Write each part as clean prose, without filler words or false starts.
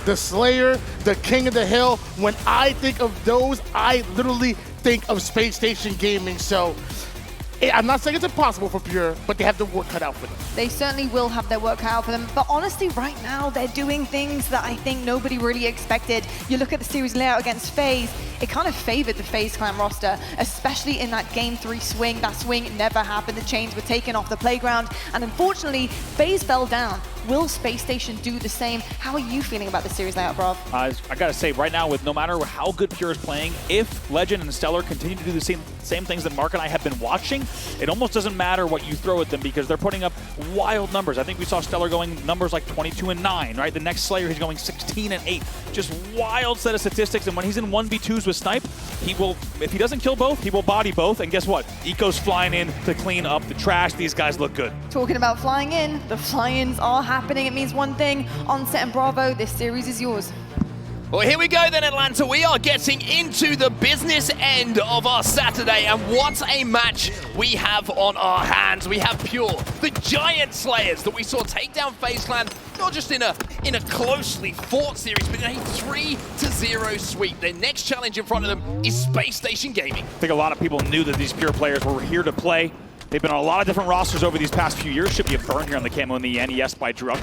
the Slayer, the King of the Hill. When I think of those, I literally think of Spacestation Gaming. So I'm not saying it's impossible for Pure, but they have the work cut out for them. They certainly will have their work cut out for them. But honestly, right now, they're doing things that I think nobody really expected. You look at the series layout against FaZe, it kind of favored the FaZe clan roster, especially in that Game 3 swing. That swing never happened. The chains were taken off the playground. And unfortunately, FaZe fell down. Will Spacestation do the same? How are you feeling about the series layout, Brav? I gotta say, right now, with no matter how good Pure is playing, if Legend and StelluR continue to do the same things that Mark and I have been watching, it almost doesn't matter what you throw at them because they're putting up wild numbers. I think we saw StelluR going numbers like 22-9, right? The next Slayer, he's going 16-8. Just wild set of statistics, and when he's in 1v2s with Snipe, he will, if he doesn't kill both, he will body both, and guess what? Eco's flying in to clean up the trash. These guys look good. Talking about flying in, the fly-ins are happening. It means one thing, Onset and Bravo, this series is yours. Well, here we go then, Atlanta. We are getting into the business end of our Saturday, and what a match we have on our hands. We have Pure, the giant slayers that we saw take down FaZe Clan, not just in a closely fought series, but in a 3-0 sweep. Their next challenge in front of them is Spacestation Gaming. I think a lot of people knew that these Pure players were here to play. They've been on a lot of different rosters over these past few years. Should be a burn here on the camo in the NES by Druk.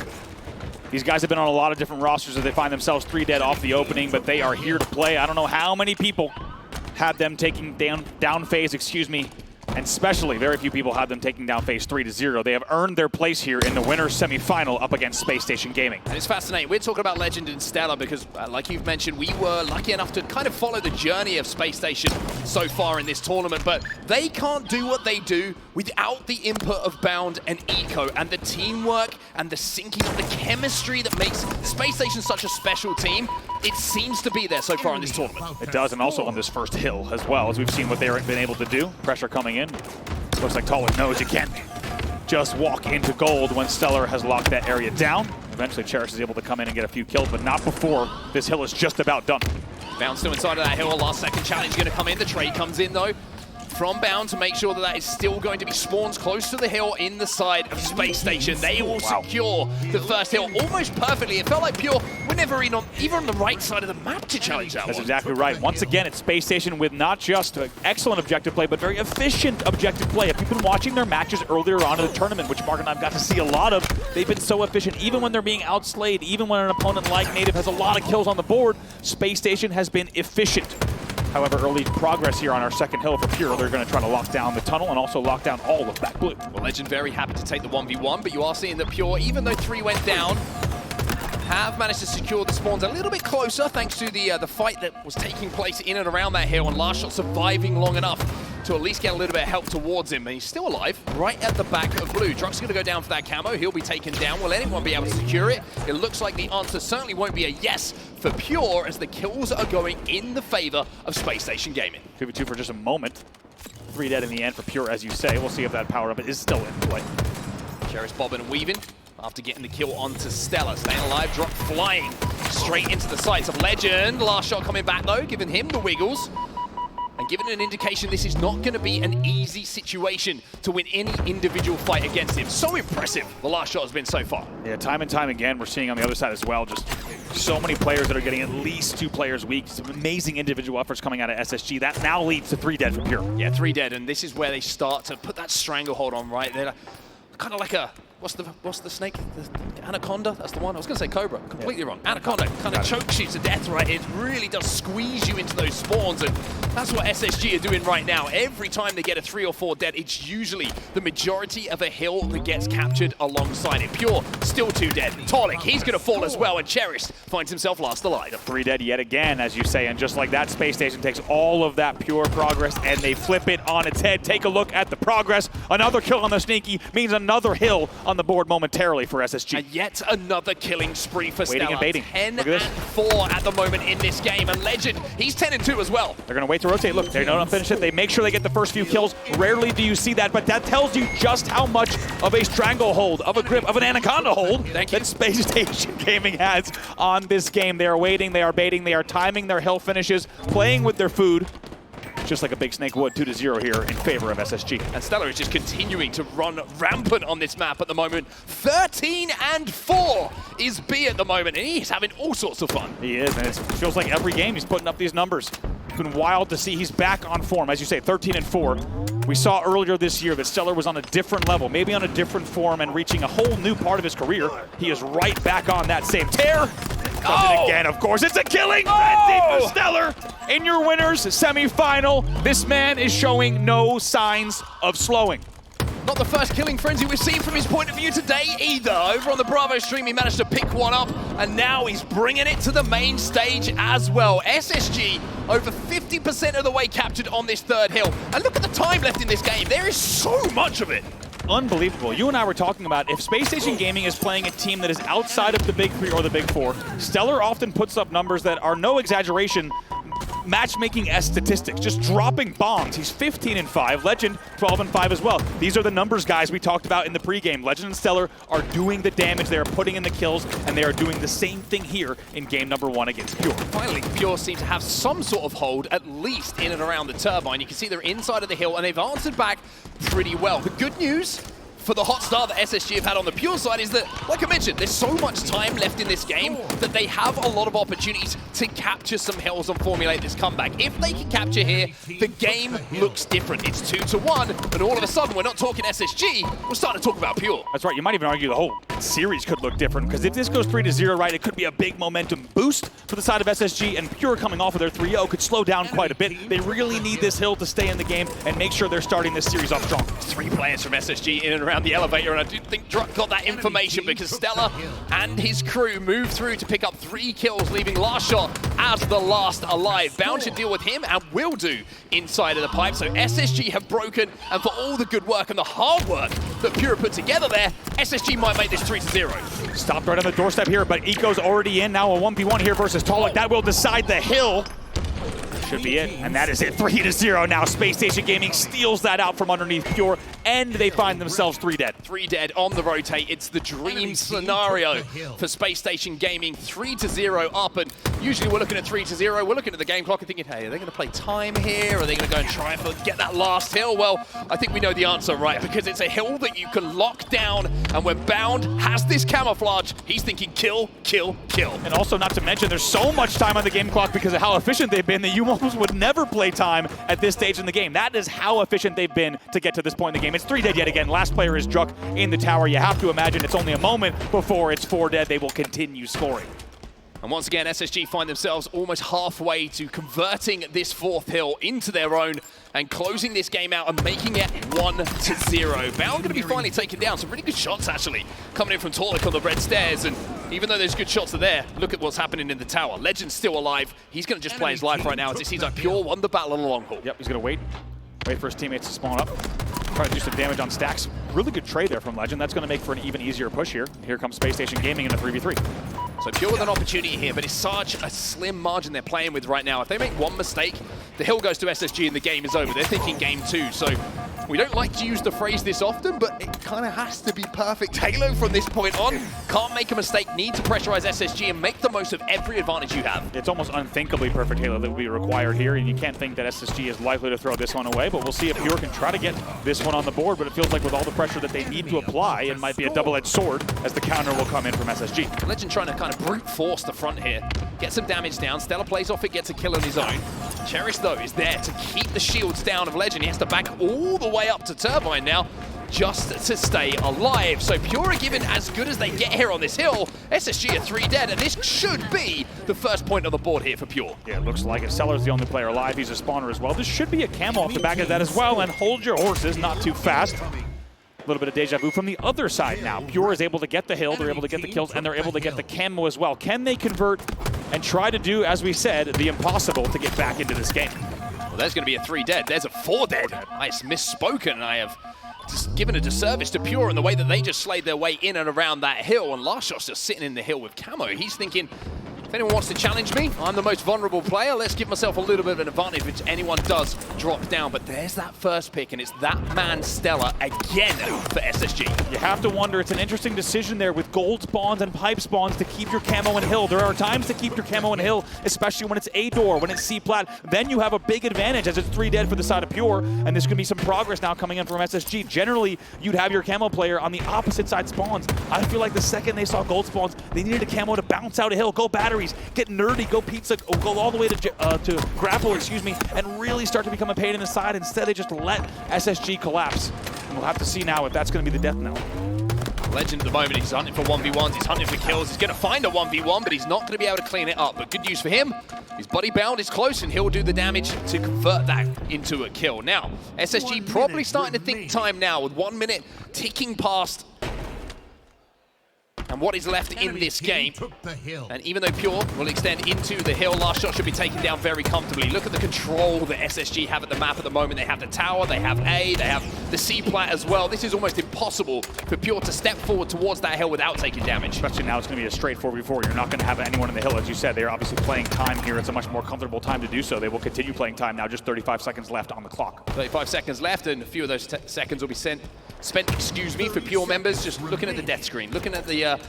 These guys have been on a lot of different rosters as they find themselves 3 dead off the opening, but they are here to play. I don't know how many people had them taking down FaZe, and especially very few people had them taking down FaZe 3-0. They have earned their place here in the winner's semifinal up against Spacestation Gaming. And it's fascinating. We're talking about Legend and StelluR because, like you've mentioned, we were lucky enough to kind of follow the journey of Spacestation so far in this tournament, but they can't do what they do without the input of Bound and Eco, and the teamwork and the syncing of the chemistry that makes Spacestation such a special team. It seems to be there so far in this tournament. It does, and also on this first hill as well, as we've seen what they've been able to do. Pressure coming in. Looks like Taulek knows you can't just walk into gold when StelluR has locked that area down. Eventually, Cherished is able to come in and get a few kills, but not before this hill is just about done. Bound still inside of that hill. Last second challenge going to come in. The trade comes in, though, from Bound to make sure that that is still going to be spawns close to the hill in the side of Spacestation. They will secure the first hill almost perfectly. It felt like Pure were never even on the right side of the map to challenge that. That's exactly right. Once again, it's Spacestation with not just excellent objective play, but very efficient objective play. If you've been watching their matches earlier on in the tournament, which Mark and I have got to see a lot of, they've been so efficient. Even when they're being outslayed, even when an opponent like Native has a lot of kills on the board, Spacestation has been efficient. However, early progress here on our second hill for Pure. They're going to try to lock down the tunnel and also lock down all of back blue. Well, Legend very happy to take the 1v1, but you are seeing that Pure, even though 3 went down, have managed to secure the spawns a little bit closer thanks to the fight that was taking place in and around that hill, and LastShot surviving long enough to at least get a little bit of help towards him. And he's still alive right at the back of blue. Druk's going to go down for that camo. He'll be taken down. Will anyone be able to secure it? It looks like the answer certainly won't be a yes for Pure, as the kills are going in the favor of Spacestation Gaming. 2v2 for just a moment. 3 dead in the end for Pure, as you say. We'll see if that power up is still in play. Cherished bobbing and weaving after getting the kill onto StelluR. Staying alive, Druk flying straight into the sights of Legend. LastShot coming back though, giving him the wiggles. And giving an indication this is not going to be an easy situation to win any individual fight against him. So impressive the LastShot has been so far. Yeah, time and time again, we're seeing on the other side as well, just so many players that are getting at least 2 players weak. Some amazing individual efforts coming out of SSG. That now leads to 3 dead for Pure. Yeah, 3 dead, and this is where they start to put that stranglehold on, right? They're kind of like a, what's the snake? The anaconda? That's the one. I was going to say cobra. Completely wrong. Anaconda kind of chokes you to death, right? It really does squeeze you into those spawns, and that's what SSG are doing right now. Every time they get a 3 or 4 dead, it's usually the majority of a hill that gets captured alongside it. Pure, still 2 dead. Taulek, he's going to fall as well, and Cherished finds himself last alive. 3 dead yet again, as you say, and just like that, Spacestation takes all of that Pure progress and they flip it on its head. Take a look at the progress. Another kill on the Sneaky means another hill on the board momentarily for SSG. And yet another killing spree for Waiting StelluR. and baiting. 10-4 at the moment in this game, and Legend, he's 10-2 as well. They're going to wait to rotate. Look, they don't finish it. They make sure they get the first few kills. Rarely do you see that, but that tells you just how much of a stranglehold, of a grip, of an anaconda hold that Spacestation Gaming has on this game. They are waiting, they are baiting, they are timing their hill finishes, playing with their food. just like a big snake would, 2-0 here in favor of SSG. And StelluR is just continuing to run rampant on this map at the moment. 13-4 is B at the moment, and he's having all sorts of fun. He is, and it feels like every game he's putting up these numbers. It's been wild to see he's back on form. As you say, 13-4. We saw earlier this year that StelluR was on a different level, maybe on a different form and reaching a whole new part of his career. He is right back on that same tear. Does it again, of course. It's a killing frenzy for StelluR in your winners semi-final. This man is showing no signs of slowing. Not the first killing frenzy we've seen from his point of view today either. Over on the Bravo stream, he managed to pick one up, and now he's bringing it to the main stage as well. SSG over 50% of the way captured on this third hill. And look at the time left in this game. There is so much of it. Unbelievable. You and I were talking about if Spacestation Gaming is playing a team that is outside of the Big 3 or the Big 4, StelluR often puts up numbers that are no exaggeration, matchmaking-esque statistics, just dropping bombs. He's 15-5, Lqgend 12-5 as well. These are the numbers, guys, we talked about in the pregame. Lqgend and StelluR are doing the damage, they are putting in the kills, and they are doing the same thing here in game number 1 against Pure. Finally, Pure seem to have some sort of hold, at least in and around the turbine. You can see they're inside of the hill, and they've answered back pretty well. The good news for the hot start that SSG have had on the Pure side is that, like I mentioned, there's so much time left in this game that they have a lot of opportunities to capture some hills and formulate this comeback. If they can capture here, the game looks different. It's 2-1, and all of a sudden, we're not talking SSG, we're starting to talk about Pure. That's right, you might even argue the whole series could look different, because if this goes 3-0, right, it could be a big momentum boost for the side of SSG, and Pure coming off of their 3-0 could slow down quite a bit. They really need this hill to stay in the game and make sure they're starting this series off strong. 3 players from SSG in and around the elevator, and I do think Druk got that information because StelluR and his crew moved through to pick up 3 kills, leaving LastShot as the last alive. Bound to deal with him, and will do, inside of the pipe. So SSG have broken, and for all the good work and the hard work that Pure put together there, SSG might make this 3-0. Stopped right on the doorstep here, but Eco's already in. Now a 1v1 here versus Taulek. That will decide the hill. Should be it, and that is it. 3-0 now. Spacestation Gaming steals that out from underneath Pure, and they find themselves 3 dead. 3 dead on the rotate. It's the dream scenario for Spacestation Gaming. 3-0 up, and usually we're looking at 3-0. We're looking at the game clock and thinking, hey, are they going to play time here? Are they going to go and try and get that last hill? Well, I think we know the answer, right? Because it's a hill that you can lock down, and when Bound has this camouflage, he's thinking kill, kill, kill. And also, not to mention, there's so much time on the game clock because of how efficient they've been that you almost would never play time at this stage in the game. That is how efficient they've been to get to this point in the game. It's 3 dead yet again. Last player is Druk in the tower. You have to imagine it's only a moment before it's 4 dead. They will continue scoring. And once again, SSG find themselves almost halfway to converting this 4th hill into their own and closing this game out and making it 1-0. Bound going to be finally taken down. Some really good shots, actually, coming in from Taulek on the red stairs. And even though those good shots are there, look at what's happening in the tower. Lqgend's still alive. He's going to just play his life right now as it seems like Pure won the battle on the long haul. Yep, he's going to wait for his teammates to spawn up. Try to do some damage on stacks. Really good trade there from Lqgend. That's going to make for an even easier push here. Here comes Spacestation Gaming in a 3v3. So Pure with an opportunity here, but it's such a slim margin they're playing with right now. If they make one mistake, the hill goes to SSG and the game is over. They're thinking game 2. So we don't like to use the phrase this often, but it kind of has to be perfect Halo from this point on. Can't make a mistake, need to pressurize SSG and make the most of every advantage you have. It's almost unthinkably perfect Halo that will be required here, and you can't think that SSG is likely to throw this one away, but we'll see if Pure can try to get this one on the board, but it feels like with all the pressure that they need to apply, it might be a double-edged sword as the counter will come in from SSG. Lqgend trying to kind of brute force the front here, get some damage down. StelluR plays off it, gets a kill on his own. Cherished, though, is there to keep the shields down of Lqgend. He has to back all the way up to Turbine now just to stay alive. So Pure are given as good as they get here on this hill. SSG are 3 dead, and this should be the first point on the board here for Pure. Yeah, it looks like it. StelluR's the only player alive. He's a spawner as well. This should be a camo off the back of that as well, and hold your horses, not too fast. A little bit of deja vu from the other side now. Pure is able to get the hill, they're able to get the kills, and they're able to get the camo as well. Can they convert and try to do, as we said, the impossible to get back into this game? Well, there's going to be a 3 dead. There's a 4 dead. I have misspoken, and I have just given a disservice to Pure in the way that they just slayed their way in and around that hill, and LastShot's just sitting in the hill with camo. He's thinking, If anyone wants to challenge me, I'm the most vulnerable player. Let's give myself a little bit of an advantage if anyone does drop down. But there's that first pick, and it's that man StelluR again for SSG. You have to wonder, it's an interesting decision there with gold spawns and pipe spawns to keep your camo and hill. There are times to keep your camo and hill, especially when it's A door, when it's C plat. Then you have a big advantage as it's 3 dead for the side of Pure, and there's going to be some progress now coming in from SSG. Generally, you'd have your camo player on the opposite side spawns. I feel like the second they saw gold spawns, they needed a camo to bounce out a hill, go batteries, get nerdy, go pizza, go all the way to grapple, excuse me, and really start to become a pain in the side. Instead, they just let SSG collapse. And we'll have to see now if that's going to be the death knell. Lqgend at the moment, he's hunting for 1v1s, he's hunting for kills, he's going to find a 1v1, but he's not going to be able to clean it up. But good news for him, his buddy Bound is close, and he'll do the damage to convert that into a kill. Now, SSG probably starting to think time now, with 1 minute ticking past and what is left in this game. And even though Pure will extend into the hill, LastShot should be taken down very comfortably. Look at the control that SSG have at the map at the moment. They have the tower, they have A, they have the C plat as well. This is almost impossible for Pure to step forward towards that hill without taking damage. Especially now it's going to be a straight 4v4. You're not going to have anyone in the hill, as you said. They're obviously playing time here. It's a much more comfortable time to do so. They will continue playing time now, just 35 seconds left on the clock. 35 seconds left, and a few of those seconds will be spent, for Pure members, just looking at the death screen, looking at the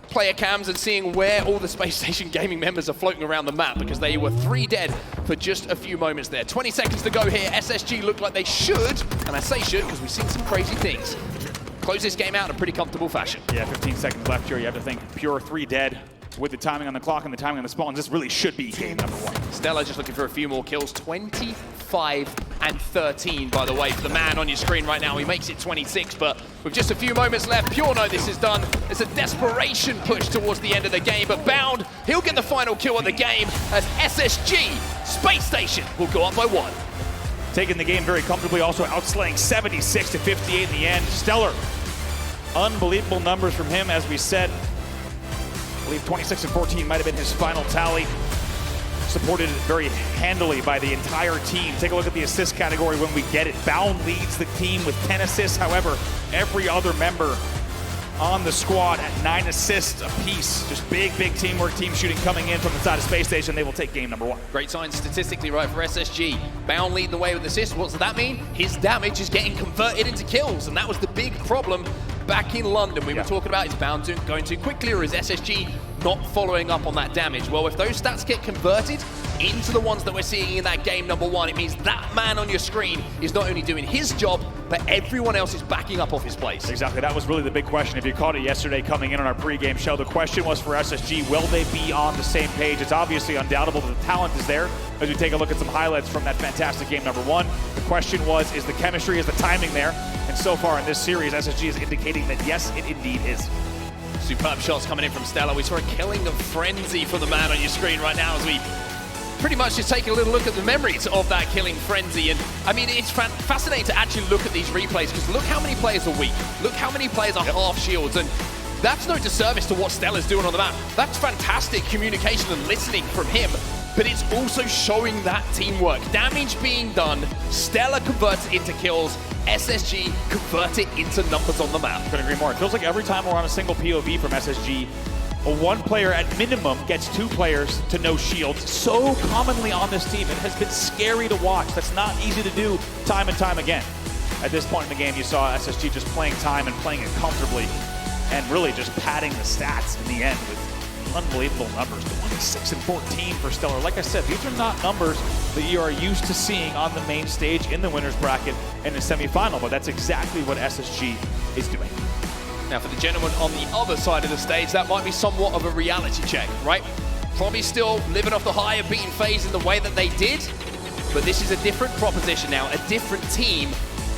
player cams and seeing where all the Spacestation gaming members are floating around the map, because they were 3 dead for just a few moments there. 20 seconds to go here. SSG look like they should, and I say should because we've seen some crazy things. Close this game out in a pretty comfortable fashion. Yeah, 15 seconds left here. You have to think Pure 3 dead. With the timing on the clock and the timing on the spawns, this really should be game number 1. StelluR just looking for a few more kills. 25 and 13, by the way, for the man on your screen right now. He makes it 26, but with just a few moments left, Pure know this is done. It's a desperation push towards the end of the game, but Bound, he'll get the final kill of the game as SSG, Spacestation, will go up by 1. Taking the game very comfortably, also outslaying 76 to 58 in the end. StelluR, unbelievable numbers from him, as we said. I believe 26 and 14 might have been his final tally. Supported very handily by the entire team. Take a look at the assist category when we get it. Bound leads the team with 10 assists. However, every other member on the squad at 9 assists apiece. Just big teamwork, team shooting coming in from the side of Spacestation. They will take game number 1. Great sign statistically, right, for SSG. Bound leading the way with assists. What does that mean? His damage is getting converted into kills, and that was the big problem back in London. We were talking about, is Bound going too quickly, or is SSG not following up on that damage? Well, if those stats get converted into the ones that we're seeing in that game number 1, it means that man on your screen is not only doing his job, but everyone else is backing up off his place. Exactly, that was really the big question. If you caught it yesterday coming in on our pregame show, the question was for SSG, will they be on the same page? It's obviously undoubtable that the talent is there. As we take a look at some highlights from that fantastic game number 1, the question was, is the chemistry, is the timing there? And so far in this series, SSG is indicating that yes, it indeed is. Superb shots coming in from StelluR. We saw a killing of frenzy from the man on your screen right now as we pretty much just take a little look at the memories of that killing frenzy. And I mean, it's fascinating to actually look at these replays, because look how many players are weak. Look how many players are half shields. And that's no disservice to what StelluR's doing on the map. That's fantastic communication and listening from him. But it's also showing that teamwork. Damage being done, StelluR converts it into kills, SSG convert it into numbers on the map. Couldn't agree more. It feels like every time we're on a single POV from SSG, one player at minimum gets 2 players to no shields. So commonly on this team, it has been scary to watch. That's not easy to do time and time again. At this point in the game, you saw SSG just playing time and playing it comfortably, and really just padding the stats in the end with unbelievable numbers. 26 and 14 for StelluR. Like I said, these are not numbers that you are used to seeing on the main stage in the winner's bracket in the semifinal, but that's exactly what SSG is doing. Now, for the gentleman on the other side of the stage, that might be somewhat of a reality check, right? Probably still living off the high of beating FaZe in the way that they did, but this is a different proposition now, a different team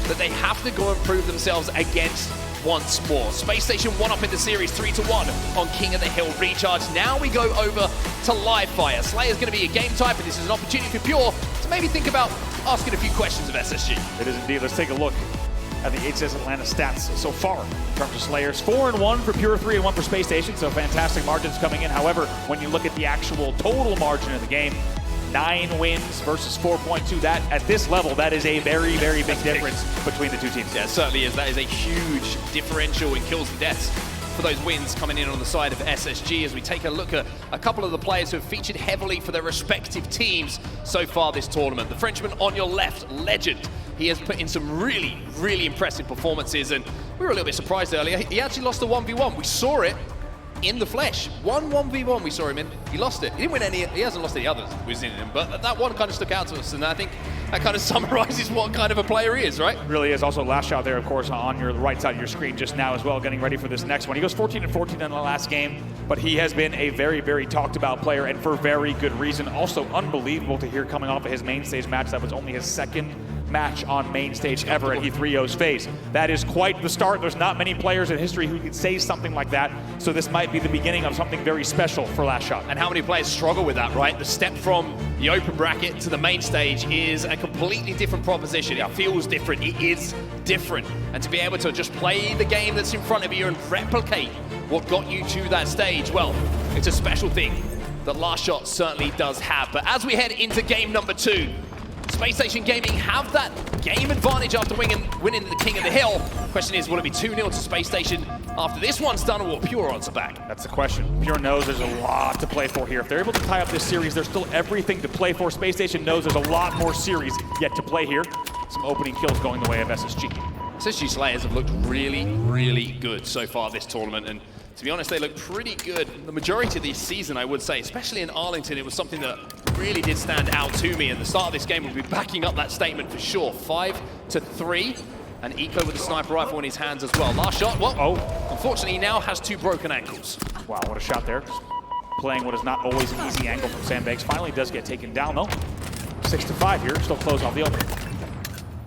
that they have to go and prove themselves against once more. Spacestation 1 up in the series, 3-1 on King of the Hill Recharge. Now we go over to live fire. Slayer's going to be a game type, and this is an opportunity for Pure to maybe think about asking a few questions of SSG. It is indeed. Let's take a look at the HCS Atlanta stats so far in terms of Slayers. 4-1 for Pure, 3-1 for Spacestation, so fantastic margins coming in. However, when you look at the actual total margin of the game, 9 wins versus 4.2. That, at this level, that is a very big difference between the two teams. Yeah, it certainly is. That is a huge differential in kills and deaths. for those wins coming in on the side of SSG as we take a look at a couple of the players who have featured heavily for their respective teams so far this tournament. The Frenchman on your left, Lqgend. He has put in some really, really impressive performances, and we were a little bit surprised earlier. He actually lost a 1v1. We saw it in the flesh. 1v1 we saw him in. He lost it. He didn't win any, he hasn't lost any others within him, but that one kind of stuck out to us, and I think that kind of summarizes what kind of a player he is, right? Really is. Also, LastShot there, of course, on your right side of your screen just now as well, getting ready for this next one. He goes 14-14 in the last game, but he has been a very, very talked about player, and for very good reason. Also unbelievable to hear coming off of his main stage match. That was only his second match on main stage ever at E3O's FaZe. That is quite the start. There's not many players in history who could say something like that, so this might be the beginning of something very special for LastShot. And how many players struggle with that, right? The step from the open bracket to the main stage is a completely different proposition. It feels different. It is different. And to be able to just play the game that's in front of you and replicate what got you to that stage, well, it's a special thing that LastShot certainly does have. But as we head into game number 2, Spacestation Gaming have that game advantage after winning the King of the Hill. Question is, will it be 2-0 to Spacestation after this one's done, or will Pure answer back? That's the question. Pure knows there's a lot to play for here. If they're able to tie up this series, there's still everything to play for. Spacestation knows there's a lot more series yet to play here. Some opening kills going the way of SSG. SSG Slayers have looked really, really good so far this tournament, and to be honest, they look pretty good the majority of this season, I would say. Especially in Arlington, it was something that really did stand out to me, and the start of this game will be backing up that statement for sure. 5-3, and Eco with the sniper rifle in his hands as well. LastShot, well, unfortunately, he now has 2 broken ankles. Wow, what a shot there. Playing what is not always an easy angle from Sandbags. Finally does get taken down, though. 6-5 here, still close off the open.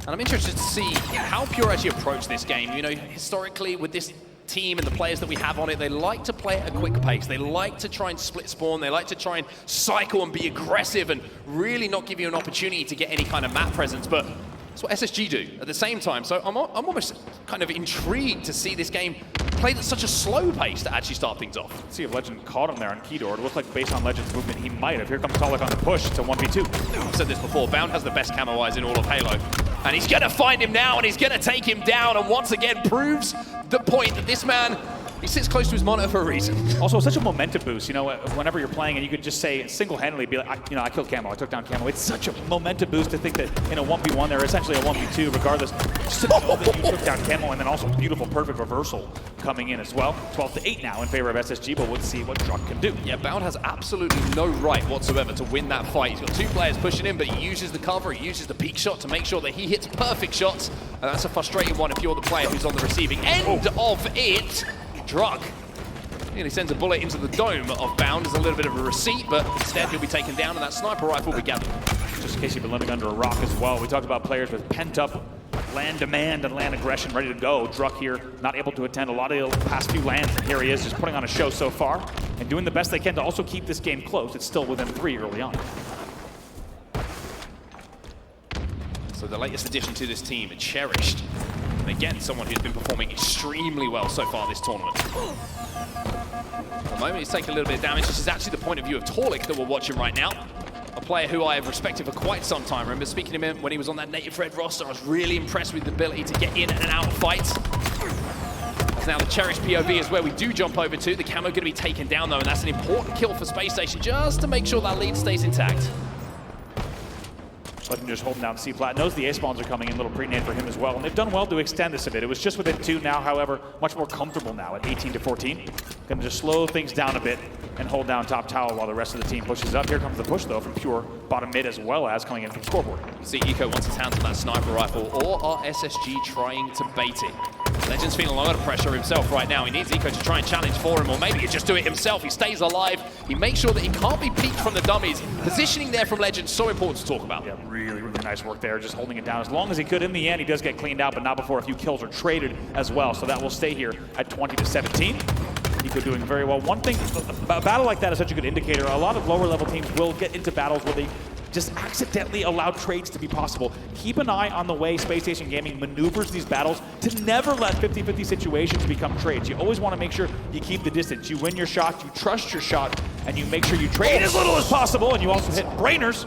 And I'm interested to see how Pure actually approach this game. You know, historically, with this team and the players that we have on it, they like to play at a quick pace. They like to try and split spawn. They like to try and cycle and be aggressive and really not give you an opportunity to get any kind of map presence. But that's what SSG do at the same time. So I'm almost kind of intrigued to see this game played at such a slow pace to actually start things off. Let's see if Lqgend caught him there on Keydor. It looks like based on Lqgend's movement, he might have. Here comes Taulek on the push. It's a 1v2. I've said this before, Bound has the best camo eyes in all of Halo. And he's gonna find him now, and he's gonna take him down, and once again proves the point that this man, he sits close to his monitor for a reason. Also, such a momentum boost, you know, whenever you're playing and you could just say single-handedly, be like, I killed Camo, I took down Camo. It's such a momentum boost to think that in a 1v1, they're essentially a 1v2, regardless. Just to know that you took down Camo, and then also beautiful, perfect reversal coming in as well. 12-8 now in favor of SSG, but we'll see what Druk can do. Yeah, Bound has absolutely no right whatsoever to win that fight. He's got 2 players pushing him, but he uses the cover, he uses the peak shot to make sure that he hits perfect shots, and that's a frustrating one if you're the player who's on the receiving end of it. Druk nearly sends a bullet into the dome of Bound as a little bit of a receipt, but instead he'll be taken down and that sniper rifle will be gathered. Just in case you've been living under a rock as well, we talked about players with pent-up land demand and land aggression ready to go. Druk here, not able to attend a lot of the past few lands, and here he is just putting on a show so far and doing the best they can to also keep this game close. It's still within 3 early on. So the latest addition to this team, Cherished. And again, someone who's been performing extremely well so far this tournament. At the moment, he's taking a little bit of damage. This is actually the point of view of Taulek that we're watching right now. A player who I have respected for quite some time. I remember speaking to him when he was on that Native Red roster. I was really impressed with the ability to get in and out of fights. So now the Cherished POV is where we do jump over to. The camo going to be taken down though, and that's an important kill for Spacestation just to make sure that lead stays intact. Lqgend just holding down C-Plat. Knows the A-spawns are coming in, little pre-nade for him as well. And they've done well to extend this a bit. It was just within 2 now, however, much more comfortable now at 18-14. Going to just slow things down a bit and hold down top tower while the rest of the team pushes up. Here comes the push, though, from Pure bottom mid as well as coming in from scoreboard. You see Eco wants his hands on that sniper rifle, or are SSG trying to bait it? Lqgend's feeling a lot of pressure himself right now. He needs Eco to try and challenge for him, or maybe he just do it himself. He stays alive. He makes sure that he can't be peeked from the dummies. Positioning there from Lqgend, so important to talk about. Yeah, really, really nice work there, just holding it down as long as he could. In the end, he does get cleaned out, but not before a few kills are traded as well. So that will stay here at 20-17. Eco doing very well. One thing, a battle like that is such a good indicator. A lot of lower level teams will get into battles where they just accidentally allow trades to be possible. Keep an eye on the way Spacestation Gaming maneuvers these battles to never let 50-50 situations become trades. You always want to make sure you keep the distance. You win your shot, you trust your shot, and you make sure you trade as little as possible, and you also hit brainers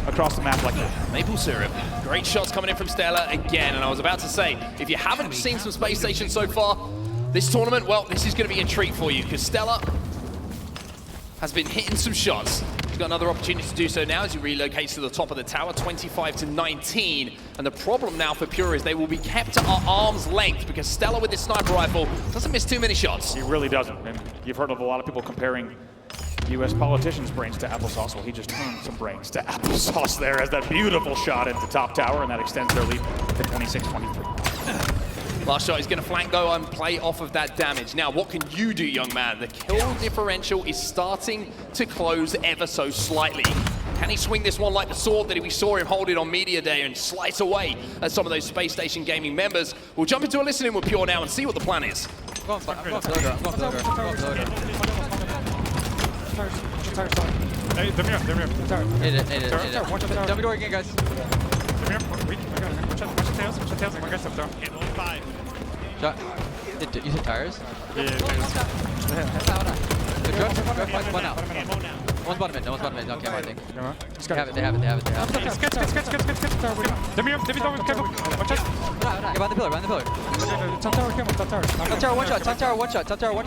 across the map like that. Maple syrup. Great shots coming in from StelluR again, and I was about to say, if you haven't seen some Spacestation so far, This tournament, well, this is going to be a treat for you because StelluR has been hitting some shots. He's got another opportunity to do so now as he relocates to the top of the tower, 25-19. And the problem now for Pure is they will be kept at arm's length because StelluR with his sniper rifle doesn't miss too many shots. He really doesn't. And you've heard of a lot of people comparing U.S. politicians' brains to applesauce. Well, he just turned some brains to applesauce there as that beautiful shot into top tower, and that extends their lead to 26-23. LastShot is going to flank go and play off of that damage. Now, what can you do, young man? The kill differential is starting to close ever so slightly. Can he swing this one like the sword that we saw him hold it on Media Day and slice away at some of those Space Station Gaming members? We'll jump into a listening with Pure now and see what the plan is. I'm going Hey, dummy door again, guys. Shot. You said tires? Yeah. The Druk, one out. One's bottom mid, no one's bottom mid. Okay, I think. They have it. Get behind the pillar, Top tower, one shot. One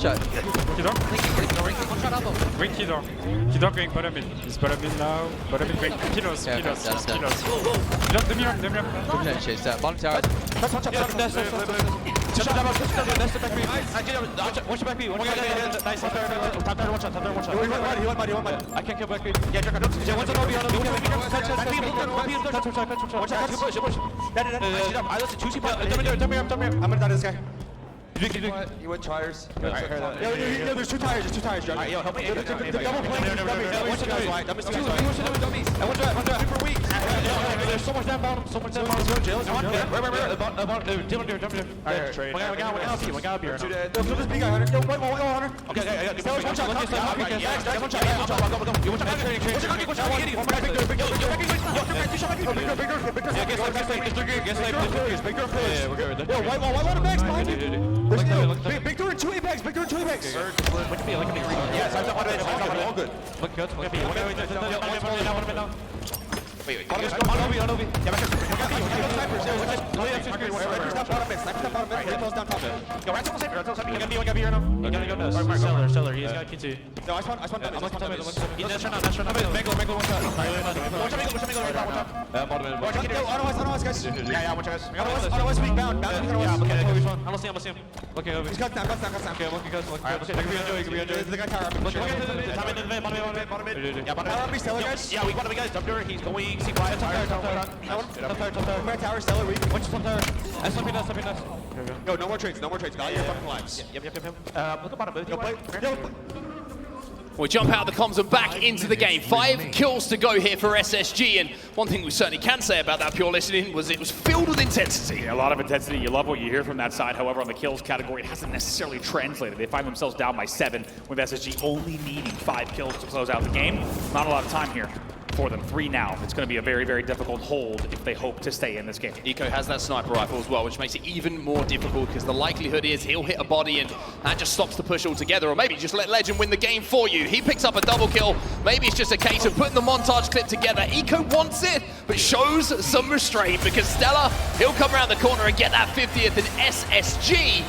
shot elbow. Wait, Kidor going bottom mid. He's bottom mid now. Bottom mid going kilos. Chase that. Bottom tower. I can't kill back B. Yeah, Druk. One's on OB. I listen to Dumb me up. I'm gonna die to this guy. You went tires. Yeah, there's two tires. Druk. Alright, yo, help me. Double plane. One guys. Dummies. And one drop. Super weak. There's so much down bottom. Jail. Alright, trade. One guy up here. Kill this big guy, Hunter. Yo, wait, Hunter. Okay, StelluR's one shot. One shot. Big door and two apex. Look at me. Yes, I'm all good. Look good. Wait. On OB. Yeah, back snipers. One got B right now. He's gonna go StelluR. He's got P2. No, I spawned. He's not. Mangle one shot. One shot. Auto guys. Yeah, one shot. Auto speak bound. I don't see him. Looking over. He's got snap. Okay, looking good. There's the guy tower. Bottom mid. Yeah, bottom mid. StelluR guys. Yeah, we bottom guys. Dumb door. He's going. See fire. Top tower. My tower. StelluR. What's top tower? Stepping us. Yo, no more trades. Value your fucking lives. Yep. Look at bottom mid. We jump out of the comms and back into the game. 5 kills to go here for SSG, and one thing we certainly can say about that Pure listening was it was filled with intensity. Yeah, a lot of intensity. You love what you hear from that side. However, on the kills category, it hasn't necessarily translated. They find themselves down by 7, with SSG only needing 5 kills to close out the game. Not a lot of time here for them. 3 now. It's going to be a very, very difficult hold if they hope to stay in this game. Eco has that sniper rifle as well, which makes it even more difficult because the likelihood is he'll hit a body and that just stops the push altogether, or maybe just let Lqgend win the game for you. He picks up a double kill. Maybe it's just a case of putting the montage clip together. Eco wants it, but shows some restraint because StelluR, he'll come around the corner and get that 50th, and SSG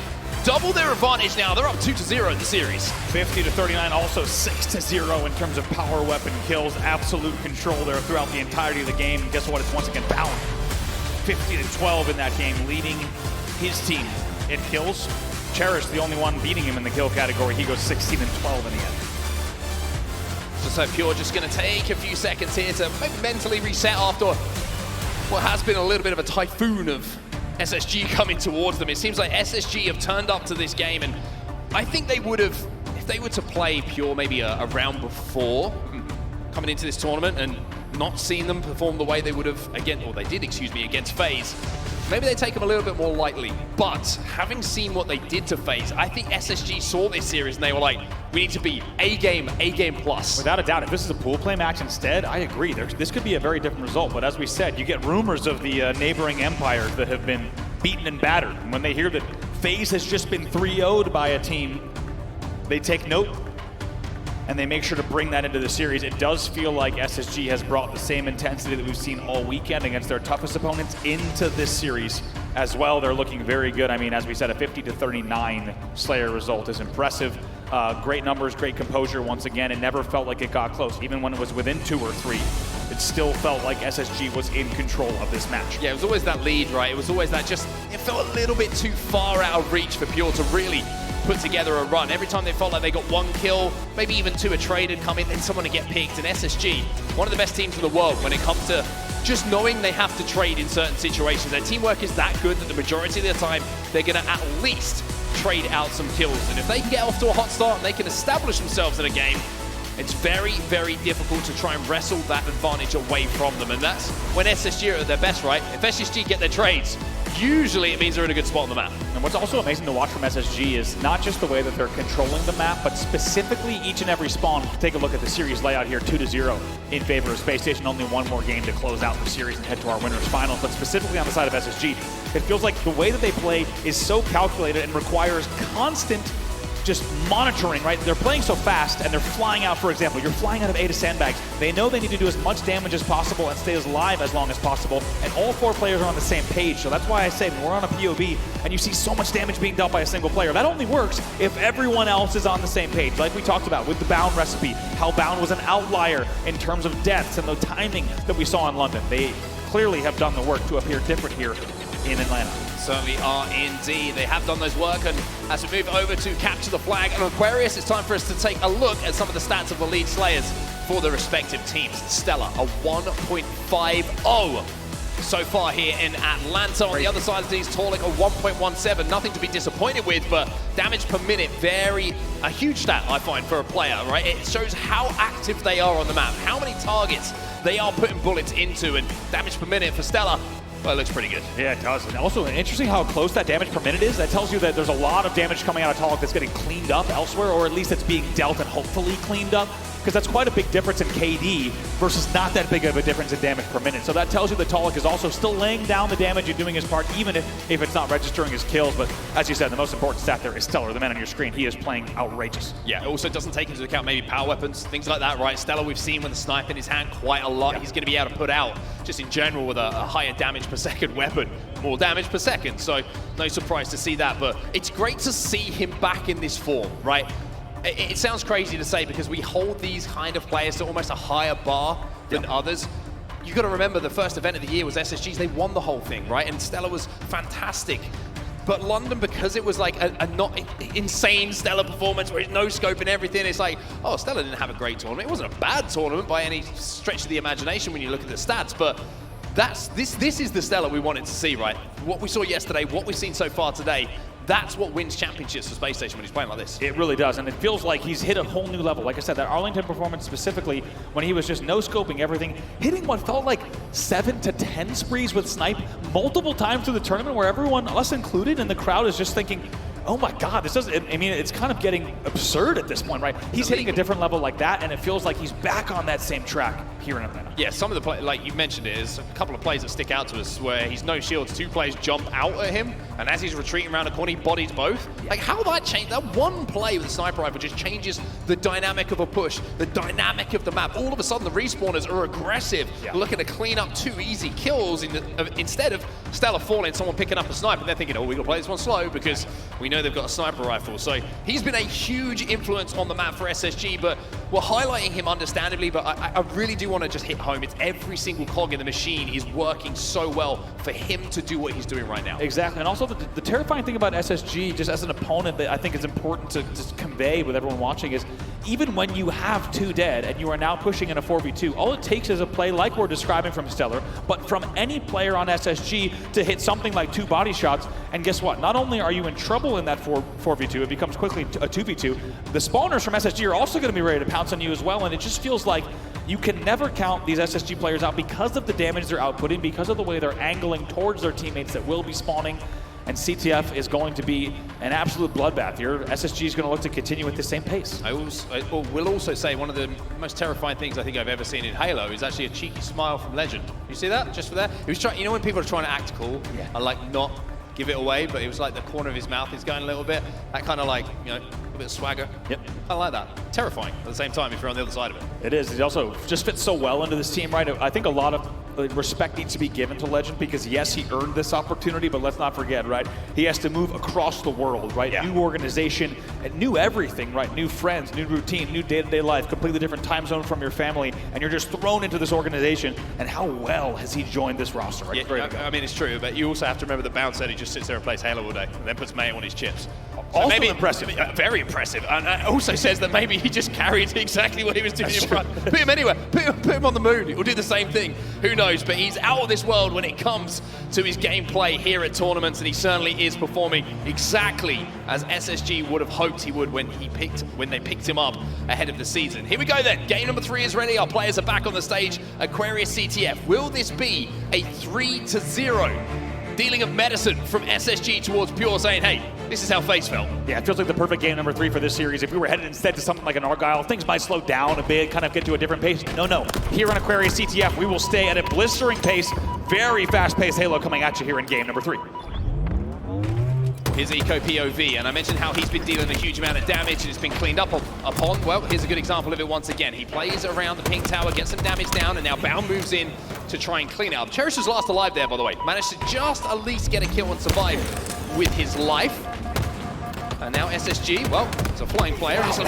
double their advantage now. They're up 2-0 in the series. 50-39, also 6-0 in terms of power weapon kills. Absolute control there throughout the entirety of the game. And guess what? It's once again balanced. 50-12 in that game, leading his team in kills. Cherished, the only one beating him in the kill category. He goes 16-12 in the end. So Pure just going to take a few seconds here to maybe mentally reset after what has been a little bit of a typhoon of SSG coming towards them. It seems like SSG have turned up to this game, and I think they would have, if they were to play Pure maybe a round before coming into this tournament and not seen them perform the way they would have against FaZe, maybe they take them a little bit more lightly. But having seen what they did to FaZe, I think SSG saw this series and they were like, we need to be A game plus. Without a doubt, if this is a pool play match instead, I agree. This could be a very different result. But as we said, you get rumors of the neighboring empires that have been beaten and battered. And when they hear that FaZe has just been 3-0'd by a team, they take note and they make sure to bring that into the series. It does feel like SSG has brought the same intensity that we've seen all weekend against their toughest opponents into this series as well. They're looking very good. I mean, as we said, a 50-39 Slayer result is impressive. Great numbers, great composure once again. It never felt like it got close. Even when it was within 2 or 3, it still felt like SSG was in control of this match. Yeah, it was always that lead, right? It was always that it felt a little bit too far out of reach for Pure to really put together a run. Every time they felt like they got 1 kill, maybe even 2 a trade had come in, then someone would get picked. And SSG, one of the best teams in the world when it comes to just knowing they have to trade in certain situations. Their teamwork is that good that the majority of the time, they're gonna at least trade out some kills. And if they can get off to a hot start and they can establish themselves in a game, it's very, very difficult to try and wrestle that advantage away from them. And that's when SSG are at their best, right? If SSG get their trades, usually it means they're in a good spot on the map. And what's also amazing to watch from SSG is not just the way that they're controlling the map, but specifically each and every spawn. Take a look at the series layout here, 2-0 in favor of Spacestation. Only 1 more game to close out the series and head to our winners final. But specifically on the side of SSG, it feels like the way that they play is so calculated and requires constant just monitoring, right? They're playing so fast and they're flying out, for example. You're flying out of A to sandbags. They know they need to do as much damage as possible and stay as live as long as possible. And all 4 players are on the same page. So that's why I say when we're on a POV and you see so much damage being dealt by a single player, that only works if everyone else is on the same page. Like we talked about with the Bound recipe, how Bound was an outlier in terms of deaths and the timing that we saw in London. They clearly have done the work to appear different here in Atlanta. Certainly are indeed. They have done those work, and as we move over to capture the flag and Aquarius, it's time for us to take a look at some of the stats of the lead Slayers for the respective teams. StelluR, a 1.50 so far here in Atlanta. On the other side of these, Taulek, a 1.17. Nothing to be disappointed with, but damage per minute, a huge stat, I find, for a player, right? It shows how active they are on the map, how many targets they are putting bullets into, and damage per minute for StelluR, well, it looks pretty good. Yeah, it does. And also, interesting how close that damage per minute is. That tells you that there's a lot of damage coming out of Taulek that's getting cleaned up elsewhere, or at least it's being dealt and hopefully cleaned up, because that's quite a big difference in KD versus not that big of a difference in damage per minute. So that tells you that Taulek is also still laying down the damage and doing his part, even if it's not registering his kills. But as you said, the most important stat there is StelluR, the man on your screen. He is playing outrageous. Yeah, it also doesn't take into account maybe power weapons, things like that, right? StelluR, we've seen with the sniper in his hand quite a lot. Yeah. He's going to be able to put out, just in general, with a higher damage per second weapon, more damage per second. So no surprise to see that. But it's great to see him back in this form, right? It sounds crazy to say because we hold these kind of players to almost a higher bar than others. You've got to remember the first event of the year was SSG's. They won the whole thing, right? And StelluR was fantastic. But London, because it was like a not insane StelluR performance where it's no scope and everything, it's like, oh, StelluR didn't have a great tournament. It wasn't a bad tournament by any stretch of the imagination when you look at the stats, but this is the StelluR we wanted to see, right? What we saw yesterday, what we've seen so far today, that's what wins championships for Spacestation when he's playing like this. It really does, and it feels like he's hit a whole new level. Like I said, that Arlington performance specifically, when he was just no-scoping everything, hitting what felt like 7 to 10 sprees with Snipe multiple times through the tournament where everyone, us included, in the crowd is just thinking, oh my God, this doesn't, I mean, it's kind of getting absurd at this point, right? He's hitting a different level like that, and it feels like he's back on that same track here in Atlanta. Yeah, some of the play, like you mentioned, it is a couple of plays that stick out to us where he's no shields, 2 players jump out at him, and as he's retreating around the corner, he bodies both. Yeah. Like how that changed, that one play with the sniper rifle just changes the dynamic of a push, the dynamic of the map. All of a sudden, the respawners are aggressive, looking to clean up 2 easy kills instead of StelluR falling, someone picking up a sniper, and they're thinking, oh, we gotta play this one slow because we know they've got a sniper rifle. So he's been a huge influence on the map for SSG, but we're highlighting him understandably, but I really do want to just hit home. It's every single cog in the machine is working so well for him to do what he's doing right now. Exactly, and also the terrifying thing about SSG, just as an opponent that I think is important to just convey with everyone watching is, even when you have 2 dead and you are now pushing in a 4v2, all it takes is a play like we're describing from StelluR, but from any player on SSG to hit something like 2 body shots, and guess what? Not only are you in trouble in that 4v2, it becomes quickly a 2v2, the spawners from SSG are also going to be ready to pounce on you as well, and it just feels like you can never count these SSG players out because of the damage they're outputting, because of the way they're angling towards their teammates that will be spawning. And CTF is going to be an absolute bloodbath here. SSG is going to look to continue at the same pace. I will also say one of the most terrifying things I think I've ever seen in Halo is actually a cheeky smile from Lqgend. You see that? Just for that? He was trying, you know when people are trying to act cool and like not give it away, but it was like the corner of his mouth is going a little bit. That kind of like, you know, a bit of swagger. Yep. I like that. Terrifying at the same time if you're on the other side of it. It is. It also just fits so well into this team, right? I think a lot of respect needs to be given to Lqgend because yes, he earned this opportunity, but let's not forget, right? He has to move across the world, right? Yeah. New organization, and new everything, right? New friends, new routine, new day-to-day life, completely different time zone from your family, and you're just thrown into this organization. And how well has he joined this roster, right? Yeah, I mean, it's true, but you also have to remember that Bounce said he just sits there and plays Halo all day, and then puts mayo on his chips. So also maybe, impressive. Very impressive. And also says that maybe he just carried exactly what he was doing in front. Put him anywhere. Put him on the moon. He'll do the same thing. Who knows? But he's out of this world when it comes to his gameplay here at tournaments, and he certainly is performing exactly as SSG would have hoped he would when they picked him up ahead of the season. Here we go then. Game number 3 is ready. Our players are back on the stage. Aquarius CTF. Will this be a 3-0? Dealing of medicine from SSG towards Pure, saying, hey, this is how FaZe felt. Yeah, it feels like the perfect game number 3 for this series. If we were headed instead to something like an Argyle, things might slow down a bit, kind of get to a different pace. No. Here on Aquarius CTF, we will stay at a blistering pace, very fast-paced Halo coming at you here in game number 3. Here's Eco POV, and I mentioned how he's been dealing a huge amount of damage and it's been cleaned up upon. Well, here's a good example of it once again. He plays around the pink tower, gets some damage down, and now Bound moves in to try and clean it up. Cherished was last alive there, by the way. Managed to just at least get a kill and survive with his life. And now SSG, well, it's a flying player. He's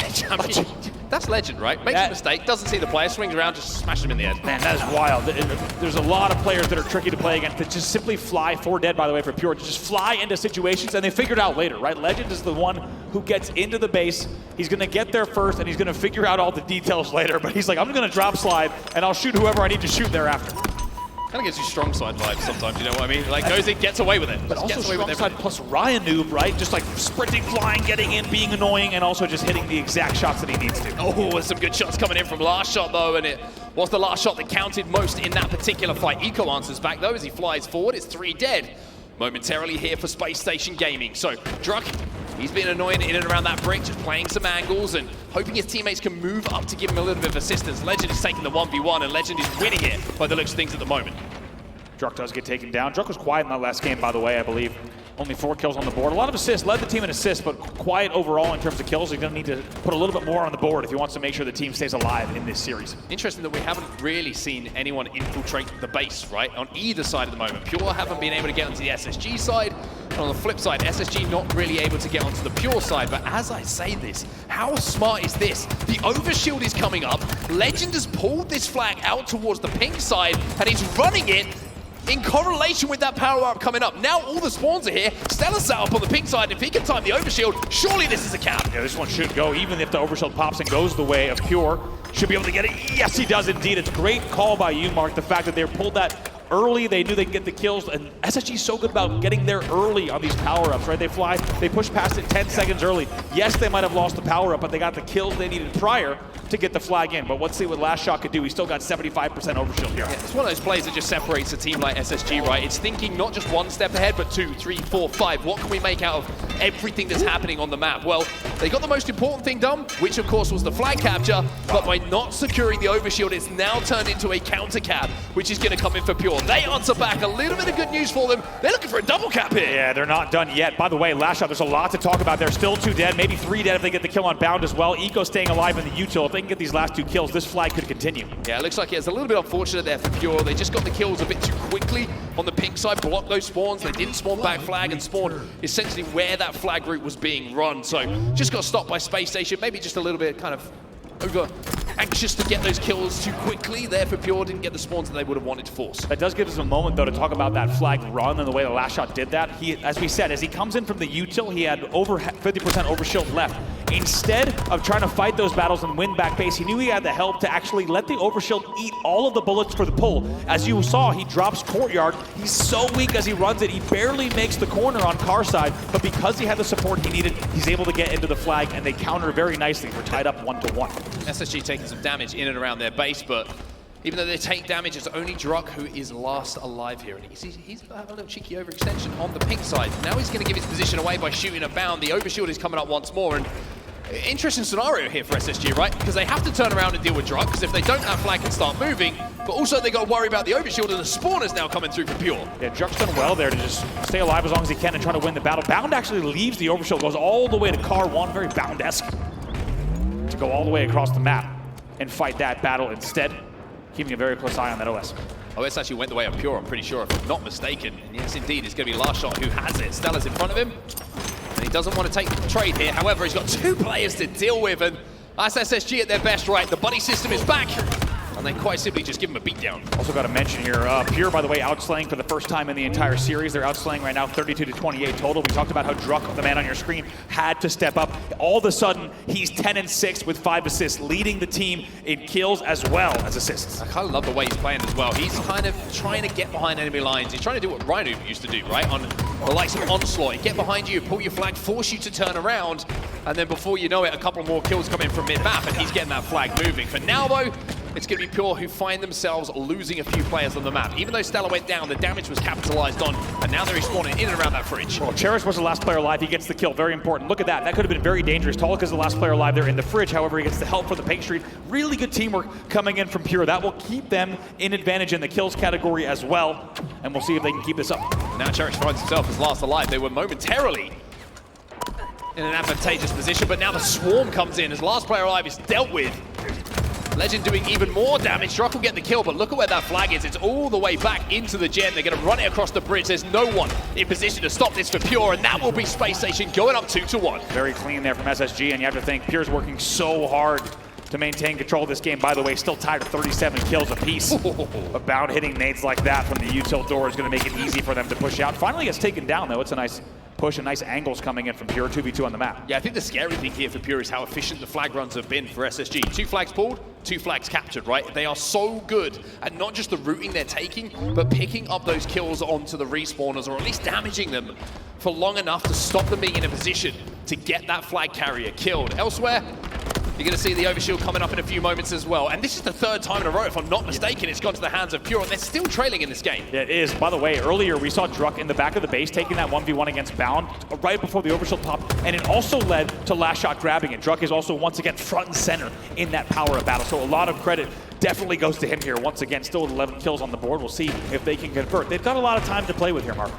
that's Lqgend, right? Makes a mistake, doesn't see the player, swings around, just smashes him in the head. Man, that is wild. There's a lot of players that are tricky to play against that just simply fly, 4 dead by the way for Pure, to just fly into situations and they figure it out later, right? Lqgend is the one who gets into the base. He's gonna get there first and he's gonna figure out all the details later, but he's like, I'm gonna drop slide and I'll shoot whoever I need to shoot thereafter. Kind of gives you strong side vibes sometimes, you know what I mean? Like goes in, gets away with it. But also strong side plus Ryan noob, right? Just like sprinting, flying, getting in, being annoying, and also just hitting the exact shots that he needs to. Oh, there's some good shots coming in from LastShot though, and it was the last shot that counted most in that particular fight. Eco answers back though as he flies forward. It's 3 dead. Momentarily here for Spacestation Gaming. So Druk, he's been annoying in and around that brick, just playing some angles and hoping his teammates can move up to give him a little bit of assistance. Lqgend is taking the 1v1 and Lqgend is winning it by the looks of things at the moment. Druk does get taken down. Druk was quiet in that last game, by the way, I believe. Only 4 kills on the board. A lot of assists, led the team in assists, but quiet overall in terms of kills. He's going to need to put a little bit more on the board if he wants to make sure the team stays alive in this series. Interesting that we haven't really seen anyone infiltrate the base, right? On either side at the moment. Pure haven't been able to get onto the SSG side. And on the flip side, SSG not really able to get onto the Pure side. But as I say this, how smart is this? The overshield is coming up. Lqgend has pulled this flag out towards the pink side and he's running it in correlation with that power-up coming up. Now all the spawns are here. StelluR set up on the pink side. If he can time the overshield, surely this is a cap. Yeah, this one should go, even if the overshield pops and goes the way of Pure. Should be able to get it. Yes, he does indeed. It's a great call by you, Mark. The fact that they pulled that early, they knew they could get the kills, and SSG is so good about getting there early on these power-ups, right? They fly, they push past it 10 seconds early. Yes, they might have lost the power-up, but they got the kills they needed prior to get the flag in. But let's see what LastShot could do. He's still got 75% overshield here. Yeah, it's one of those plays that just separates a team like SSG, right? It's thinking not just 1 step ahead, but 2, 3, 4, 5. What can we make out of everything that's happening on the map? Well, they got the most important thing done, which of course was the flag capture, but by not securing the overshield, it's now turned into a counter cap, which is going to come in for Pure. They answer back. A little bit of good news for them. They're looking for a double cap here. Yeah, they're not done yet. By the way, LastShot, there's a lot to talk about. They're still 2 dead, maybe 3 dead if they get the kill on Bound as well. Eco staying alive in the util. If they can get these last 2 kills, this flag could continue. Yeah, it looks like it's a little bit unfortunate there for Pure. They just got the kills a bit too quickly on the pink side, blocked those spawns. They didn't spawn back flag and spawn essentially where that flag route was being run. So just got stopped by Spacestation. Maybe just a little bit kind of over anxious to get those kills too quickly. there for Pure didn't get the spawns that they would have wanted to force. That does give us a moment, though, to talk about that flag run and the way the LastShot did that. He, as we said, as he comes in from the util, he had over 50% overshield left. Instead of trying to fight those battles and win back base, he knew he had the help to actually let the overshield eat all of the bullets for the pull. As you saw, he drops courtyard. He's so weak as he runs it. He barely makes the corner on car side, but because he had the support he needed, he's able to get into the flag, and they counter very nicely. We're tied up 1-1. SSG taking some damage in and around their base, but even though they take damage, it's only Druk who is last alive here. And he's having a little cheeky overextension on the pink side. Now he's going to give his position away by shooting a Bound. The overshield is coming up once more, and interesting scenario here for SSG, right? Because they have to turn around and deal with Druk, because if they don't, that flag can start moving. But also they got to worry about the overshield, and the spawn is now coming through for Pure. Yeah, Druk's done well there to just stay alive as long as he can and try to win the battle. Bound actually leaves the overshield, goes all the way to car 1, very Bound-esque, to go all the way across the map and fight that battle instead, keeping a very close eye on that OS. Oh, it's actually went the way of Pure, I'm pretty sure, if I'm not mistaken. And yes, indeed, it's going to be LastShot who has it. StelluR's in front of him. And he doesn't want to take the trade here. However, he's got 2 players to deal with, and that's SSG at their best, right? The buddy system is back. And they quite simply just give him a beatdown. Also got to mention here, Pure, by the way, outslaying for the first time in the entire series. They're outslaying right now 32-28 total. We talked about how Druk, the man on your screen, had to step up. All of a sudden, he's 10-6 with 5 assists, leading the team in kills as well as assists. I kind of love the way he's playing as well. He's kind of trying to get behind enemy lines. He's trying to do what Rhino used to do, right? On the likes of Onslaught. Get behind you, pull your flag, force you to turn around, and then before you know it, a couple more kills come in from mid-map, and he's getting that flag moving. For now, though, it's going to be Pure who find themselves losing a few players on the map. Even though StelluR went down, the damage was capitalized on, and now they're respawning in and around that fridge. Well, Cherished was the last player alive. He gets the kill. Very important. Look at that. That could have been very dangerous. Taulek is the last player alive there in the fridge. However, he gets the help from the paint street. Really good teamwork coming in from Pure. That will keep them in advantage in the kills category as well, and we'll see if they can keep this up. Now Cherished finds himself as last alive. They were momentarily in an advantageous position, but now the swarm comes in as last player alive is dealt with. Lqgend doing even more damage. Druk will get the kill, but look at where that flag is. It's all the way back into the gen. They're going to run it across the bridge. There's no one in position to stop this for Pure, and that will be Spacestation going up 2-1. Very clean there from SSG, and you have to think Pure's working so hard to maintain control of this game. By the way, still tied at 37 kills apiece. A bound hitting nades like that from the util door is going to make it easy for them to push out. Finally gets taken down, though. It's a nice push and nice angles coming in from Pure. 2v2 on the map. Yeah, I think the scary thing here for Pure is how efficient the flag runs have been for SSG. 2 flags pulled, 2 flags captured, right? They are so good at not just the routing they're taking, but picking up those kills onto the respawners, or at least damaging them for long enough to stop them being in a position to get that flag carrier killed. Elsewhere, you're going to see the overshield coming up in a few moments as well. And this is the 3rd time in a row, if I'm not mistaken, it's gone to the hands of Pure, and they're still trailing in this game. Yeah, it is. By the way, earlier we saw Druk in the back of the base taking that 1v1 against Bound right before the overshield popped, and it also led to LastShot grabbing it. Druk is also once again front and center in that power-up battle, so a lot of credit definitely goes to him here. Once again, still with 11 kills on the board. We'll see if they can convert. They've got a lot of time to play with here, Mark.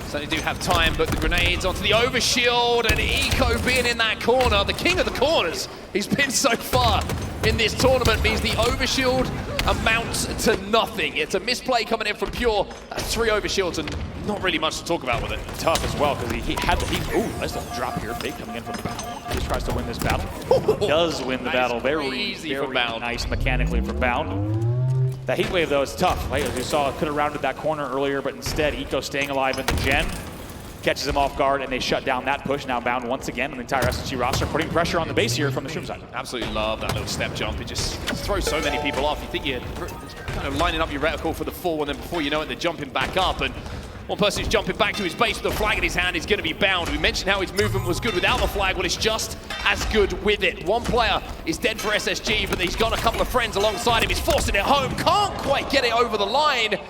So they do have time, but the grenades onto the overshield, and Eco being in that corner, the king of the corners he's been so far in this tournament, means the overshield amounts to nothing. It's a misplay coming in from Pure. That's 3 overshields and not really much to talk about with it. Tough as well, because he had the ooh, nice little drop here. Fake coming in from the Bound. He just tries to win this battle. Does win the battle. Very easy from Bound. Nice mechanically from Bound. That heat wave, though, is tough. Right? As you saw, could have rounded that corner earlier, but instead, Eco staying alive in the gen, catches him off guard, and they shut down that push. Now Bound once again, and the entire SSG roster putting pressure on the base here from the Shroom side. Absolutely love that little step jump. It just throws so many people off. You think you're kind of lining up your reticle for the fall, and then before you know it, they're jumping back up. And one person who's jumping back to his base with a flag in his hand is going to be Bound. We mentioned how his movement was good without the flag. Well, it's just as good with it. One player is dead for SSG, but he's got a couple of friends alongside him. He's forcing it home. Can't quite get it over the line,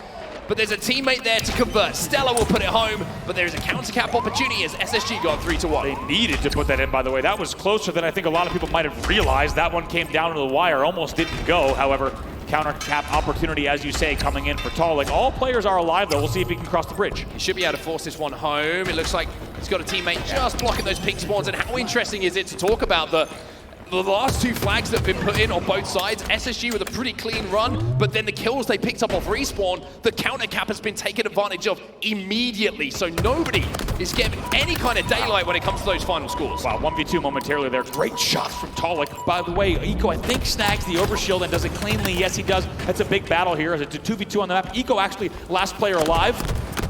but there's a teammate there to convert. StelluR will put it home, but there is a counter-cap opportunity as SSG got 3-1. They needed to put that in, by the way. That was closer than I think a lot of people might have realized. That one came down to the wire, almost didn't go. However, counter-cap opportunity, as you say, coming in for Taulek. All players are alive, though. We'll see if he can cross the bridge. He should be able to force this one home. It looks like he's got a teammate just blocking those pink spawns. And how interesting is it to talk about the last 2 flags that have been put in on both sides? SSG with a pretty clean run, but then the kills they picked up off respawn, the counter cap has been taken advantage of immediately. So nobody is getting any kind of daylight when it comes to those final scores. Wow, 1v2 momentarily there. Great shots from Taulek. By the way, Eco, I think, snags the overshield and does it cleanly. Yes, he does. That's a big battle here. It's a 2v2 on the map. Eco actually last player alive.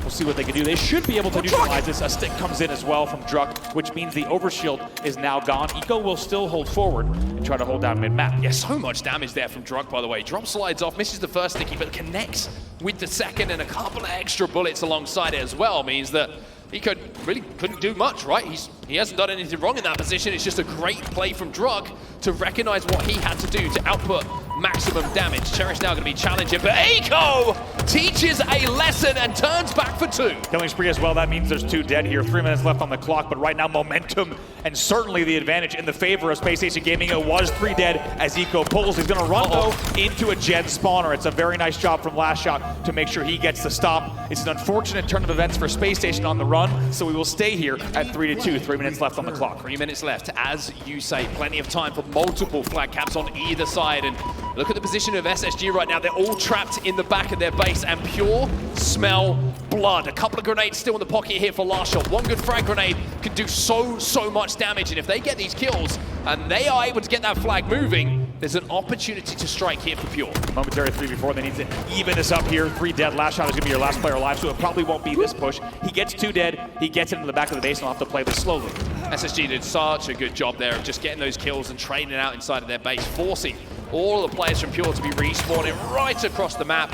We'll see what they can do. They should be able to neutralize this. A stick comes in as well from Druk, which means the overshield is now gone. Eco will still hold forward and try to hold down mid-map. Yeah, so much damage there from Druk, by the way. Drop slides off, misses the first sticky, but connects with the second, and a couple of extra bullets alongside it as well means that Eco really couldn't do much, right? He hasn't done anything wrong in that position. It's just a great play from Druk to recognize what he had to do to output maximum damage. Cherished now going to be challenging, but Eco teaches a lesson and turns back for 2. Killing spree as well. That means there's 2 dead here. 3 minutes left on the clock, but right now momentum and certainly the advantage in the favor of Spacestation Gaming. It was 3 dead as Eco pulls. He's going to run, though, into a gen spawner. It's a very nice job from LastShot to make sure he gets the stop. It's an unfortunate turn of events for Spacestation on the run, so we will stay here at 3-2. 3 minutes minutes left on the clock. 3 minutes left. As you say, plenty of time for multiple flag caps on either side. And look at the position of SSG right now. They're all trapped in the back of their base, and Pure smell blood. A couple of grenades still in the pocket here for LastShot. One good frag grenade can do so much damage. And if they get these kills and they are able to get that flag moving, there's an opportunity to strike here for Pure. Momentary 3v4, they need to even this up here. 3 dead, LastShot is gonna be your last player alive, so it probably won't be this push. He gets 2 dead, he gets into the back of the base, and he'll have to play this slowly. SSG did such a good job there of just getting those kills and trading out inside of their base, forcing all the players from Pure to be respawning right across the map,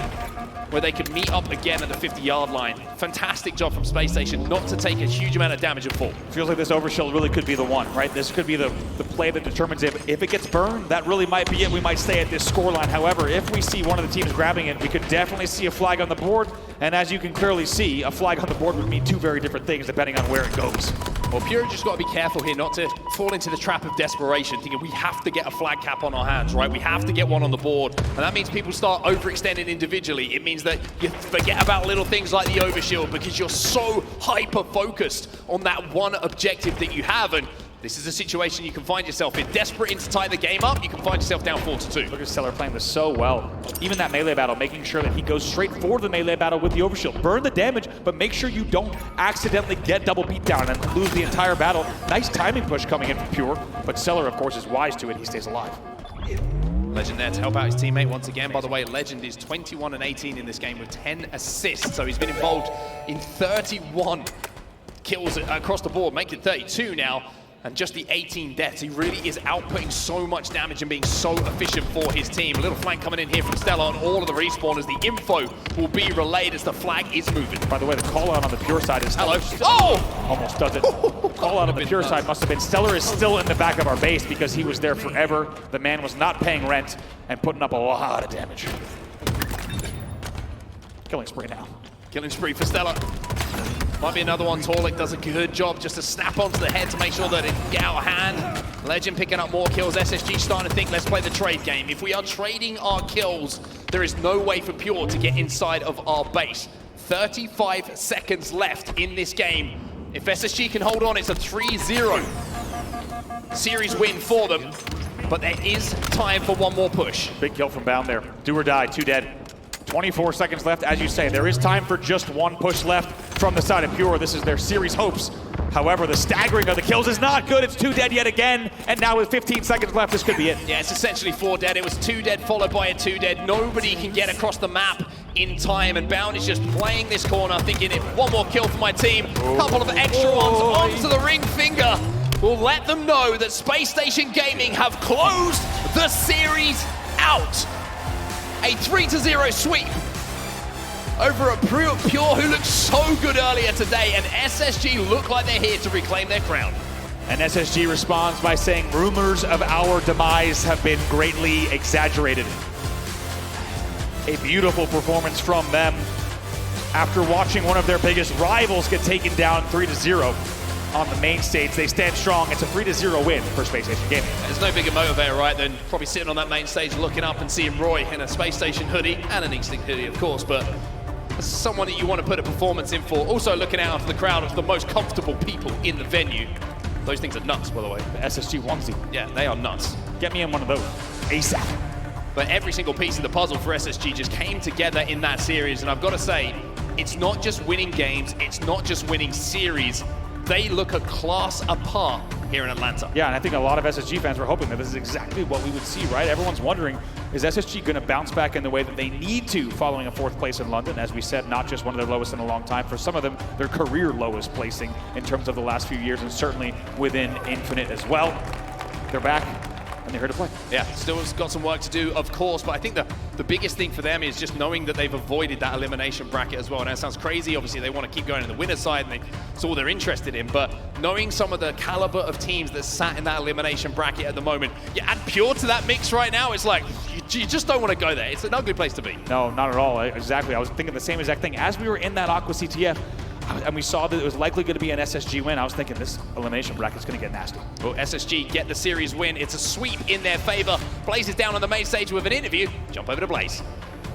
where they could meet up again at the 50-yard line. Fantastic job from Spacestation not to take a huge amount of damage and fall. Feels like this overshield really could be the one, right? This could be the play that determines if it gets burned, that really might be it. We might stay at this scoreline. However, if we see one of the teams grabbing it, we could definitely see a flag on the board. And as you can clearly see, a flag on the board would mean 2 very different things depending on where it goes. Well, Pure just got to be careful here not to fall into the trap of desperation, thinking we have to get a flag cap on our hands, right? We have to get one on the board. And that means people start overextending individually. It means that you forget about little things like the overshield because you're so hyper-focused on that one objective that you have. And this is a situation you can find yourself in. Desperate to tie the game up, you can find yourself down 4-2. Look at StelluR playing this so well. Even that melee battle, making sure that he goes straight for the melee battle with the overshield. Burn the damage, but make sure you don't accidentally get double beatdown and lose the entire battle. Nice timing push coming in from Pure, but StelluR, of course, is wise to it. He stays alive. Lqgend there to help out his teammate once again. By the way, Lqgend is 21 and 18 in this game with 10 assists, so he's been involved in 31 kills across the board, making 32 now. And just the 18 deaths, he really is outputting so much damage and being so efficient for his team. A little flank coming in here from StelluR on all of the respawners. The info will be relayed as the flag is moving. By the way, the call out on the Pure side is Hello. Oh! Almost does it. Call out on the Pure side must have been StelluR is still in the back of our base because he was there forever. The man was not paying rent and putting up a lot of damage. Killing spree now. Killing spree for StelluR. Might be another one. Taulek does a good job just to snap onto the head to make sure that it can get out of hand. Lqgend picking up more kills. SSG starting to think, let's play the trade game. If we are trading our kills, there is no way for Pure to get inside of our base. 35 seconds left in this game. If SSG can hold on, it's a 3-0 series win for them. But there is time for one more push. Big kill from Bound there. Do or die, 2 dead. 24 seconds left, as you say. There is time for just one push left from the side of Pure. This is their series hopes. However, the staggering of the kills is not good. It's 2 dead yet again, and now with 15 seconds left, this could be it. Yeah, it's essentially 4 dead. It was 2 dead followed by a 2 dead. Nobody can get across the map in time, and Bound is just playing this corner, thinking if one more kill for my team, a couple of extra ones onto the ring finger will let them know that Spacestation Gaming have closed the series out. A 3-0 sweep over a Pure who looked so good earlier today, and SSG look like they're here to reclaim their crown. And SSG responds by saying, rumors of our demise have been greatly exaggerated. A beautiful performance from them after watching one of their biggest rivals get taken down 3-0. On the main stage, they stand strong. It's a 3-0 win for Spacestation Gaming. There's no bigger motivator, right, than probably sitting on that main stage looking up and seeing Roy in a Spacestation hoodie, and an Instinct hoodie, of course, but someone that you want to put a performance in for. Also looking out for the crowd of the most comfortable people in the venue. Those things are nuts, by the way. The SSG onesie. Yeah, they are nuts. Get me in one of those ASAP. But every single piece of the puzzle for SSG just came together in that series, and I've got to say, it's not just winning games, it's not just winning series. They look a class apart here in Atlanta. Yeah, and I think a lot of SSG fans were hoping that this is exactly what we would see, right? Everyone's wondering, is SSG going to bounce back in the way that they need to following a 4th place in London? As we said, not just one of their lowest in a long time. For some of them, their career lowest placing in terms of the last few years, and certainly within Infinite as well. They're back, and they're here to play. Yeah, still has got some work to do, of course, but I think the biggest thing for them is just knowing that they've avoided that elimination bracket as well. And that sounds crazy. Obviously, they want to keep going to the winner's side, and it's all they're interested in. But knowing some of the caliber of teams that sat in that elimination bracket at the moment, you add Pure to that mix right now, it's like, you just don't want to go there. It's an ugly place to be. No, not at all. Exactly. I was thinking the same exact thing. As we were in that Aqua CTF, and we saw that it was likely going to be an SSG win, I was thinking this elimination bracket is going to get nasty. Well, SSG get the series win. It's a sweep in their favor. Blaze is down on the main stage with an interview. Jump over to Blaze.